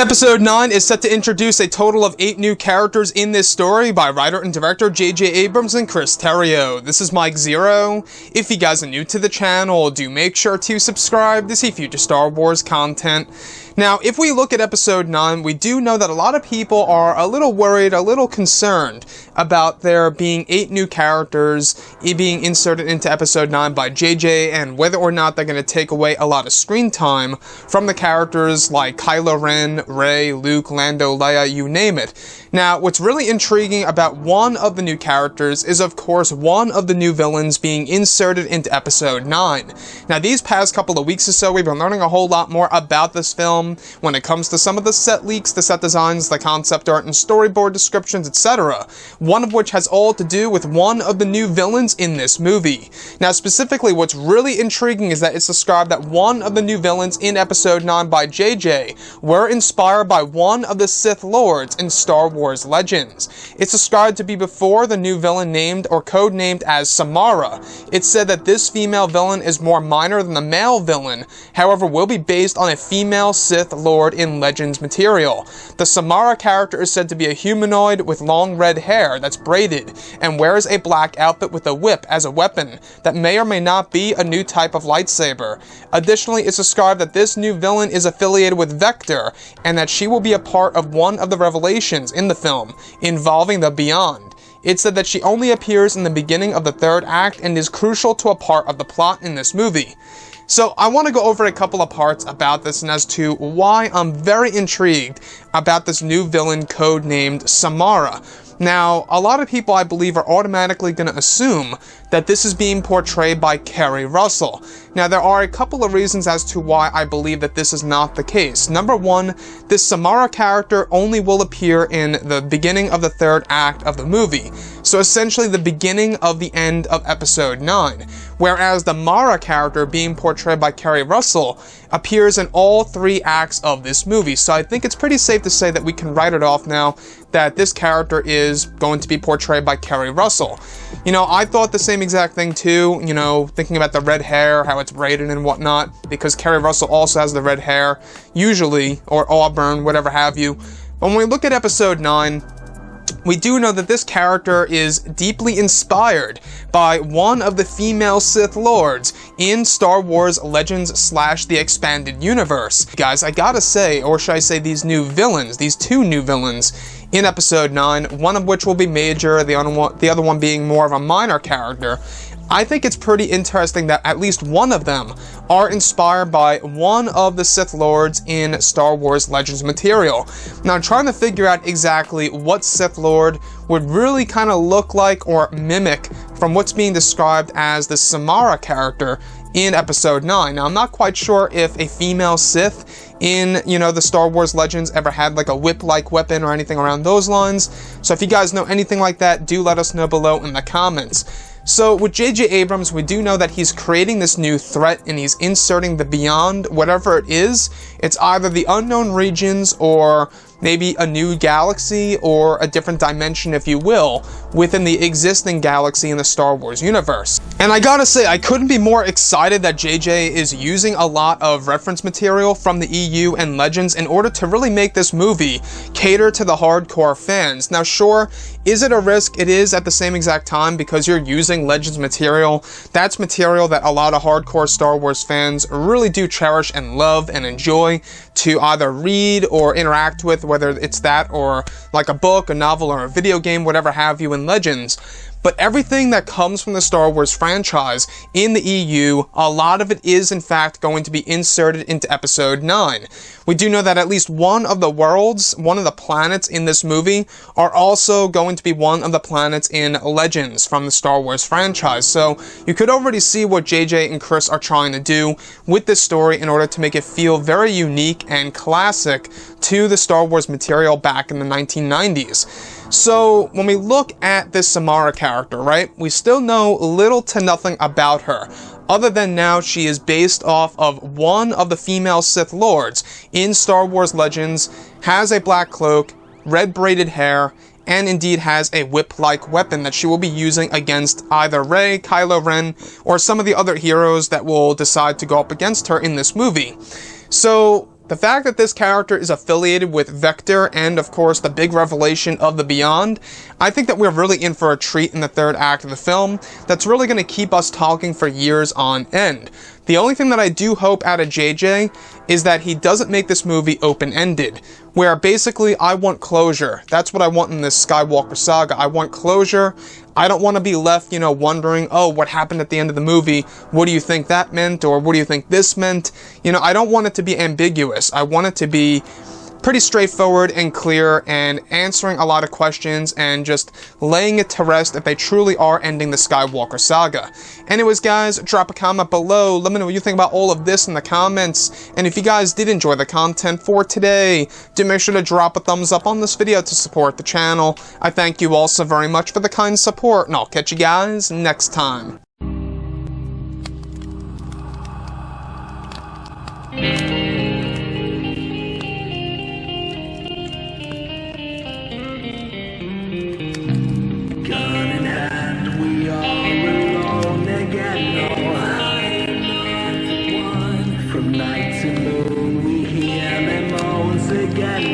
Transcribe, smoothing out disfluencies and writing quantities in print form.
Episode 9 is set to introduce a total of 8 new characters in this story by writer and director J.J. Abrams and Chris Terrio. This is Mike Zero. If you guys are new to the channel, do make sure to subscribe to see future Star Wars content. Now, if we look at Episode 9, we do know that a lot of people are a little worried, a little concerned about there being 8 new characters being inserted into Episode 9 by JJ, and whether or not they're going to take away a lot of screen time from the characters like Kylo Ren, Rey, Luke, Lando, Leia, you name it. Now, what's really intriguing about one of the new characters is, of course, one of the new villains being inserted into Episode 9. Now, these past couple of weeks or so, we've been learning a whole lot more about this film when it comes to some of the set leaks, the set designs, the concept art, and storyboard descriptions, etc. One of which has all to do with one of the new villains in this movie. Now, specifically, what's really intriguing is that it's described that one of the new villains in Episode 9 by JJ were inspired by one of the Sith Lords in Star Wars Legends. It's described to be before the new villain named or codenamed as Samara. It's said that this female villain is more minor than the male villain, however will be based on a female Sith Lord in Legends material. The Samara character is said to be a humanoid with long red hair that's braided and wears a black outfit with a whip as a weapon that may or may not be a new type of lightsaber. Additionally, it's described that this new villain is affiliated with Vector and that she will be a part of one of the revelations in the film involving the Beyond. It said that she only appears in the beginning of the third act and is crucial to a part of the plot in this movie. So I want to go over a couple of parts about this and as to why I'm very intrigued about this new villain codenamed Samara. Now, a lot of people, I believe, are automatically going to assume that this is being portrayed by Keri Russell. Now, there are a couple of reasons as to why I believe that this is not the case. Number one, this Samara character only will appear in the beginning of the third act of the movie. So essentially the beginning of the end of Episode 9. Whereas the Mara character being portrayed by Keri Russell appears in all 3 acts of this movie. So I think it's pretty safe to say that we can write it off now that this character is going to be portrayed by Keri Russell. You know, I thought the same exact thing too, you know, thinking about the red hair, how it's braided and whatnot, because Keri Russell also has the red hair, usually, or auburn, whatever have you. But when we look at Episode 9, we do know that this character is deeply inspired by one of the female Sith Lords in Star Wars Legends / The Expanded Universe. Guys, I gotta say, or should I say these new villains, these 2 new villains in Episode 9, one of which will be major, the other one being more of a minor character. I think it's pretty interesting that at least one of them are inspired by one of the Sith Lords in Star Wars Legends material. Now, I'm trying to figure out exactly what Sith Lord would really kind of look like or mimic from what's being described as the Samara character in Episode 9. Now, I'm not quite sure if a female Sith in, you know, the Star Wars Legends ever had like a whip-like weapon or anything around those lines. So if you guys know anything like that, do let us know below in the comments. So with J.J. Abrams, we do know that he's creating this new threat and he's inserting the Beyond, whatever it is. It's either the unknown regions or maybe a new galaxy or a different dimension, if you will, within the existing galaxy in the Star Wars universe. And I gotta say, I couldn't be more excited that JJ is using a lot of reference material from the EU and Legends in order to really make this movie cater to the hardcore fans. Now sure, is it a risk? It is at the same exact time because you're using Legends material. That's material that a lot of hardcore Star Wars fans really do cherish and love and enjoy to either read or interact with, whether it's that or like a book, a novel, or a video game, whatever have you in Legends. But everything that comes from the Star Wars franchise in the EU, a lot of it is in fact going to be inserted into Episode 9. We do know that at least one of the worlds, one of the planets in this movie, are also going to be one of the planets in Legends from the Star Wars franchise. So you could already see what JJ and Chris are trying to do with this story in order to make it feel very unique and classic to the Star Wars material back in the 1990s. So when we look at this Samara character, right, we still know little to nothing about her, other than now she is based off of one of the female Sith Lords in Star Wars Legends, has a black cloak, red braided hair, and indeed has a whip-like weapon that she will be using against either Rey, Kylo Ren, or some of the other heroes that will decide to go up against her in this movie. So The fact that this character is affiliated with Vector and, of course, the big revelation of the Beyond, I think that we're really in for a treat in the third act of the film that's really going to keep us talking for years on end. The only thing that I do hope out of JJ is that he doesn't make this movie open-ended, where basically I want closure. That's what I want in this Skywalker saga. I want closure. I don't want to be left, wondering, oh, what happened at the end of the movie? What do you think that meant? Or what do you think this meant? I don't want it to be ambiguous. I want it to be pretty straightforward and clear and answering a lot of questions and just laying it to rest if they truly are ending the Skywalker saga. Anyways, guys, drop a comment below. Let me know what you think about all of this in the comments. And if you guys did enjoy the content for today, do make sure to drop a thumbs up on this video to support the channel. I thank you all so very much for the kind support, and I'll catch you guys next time. From night to moon we hear them moans again.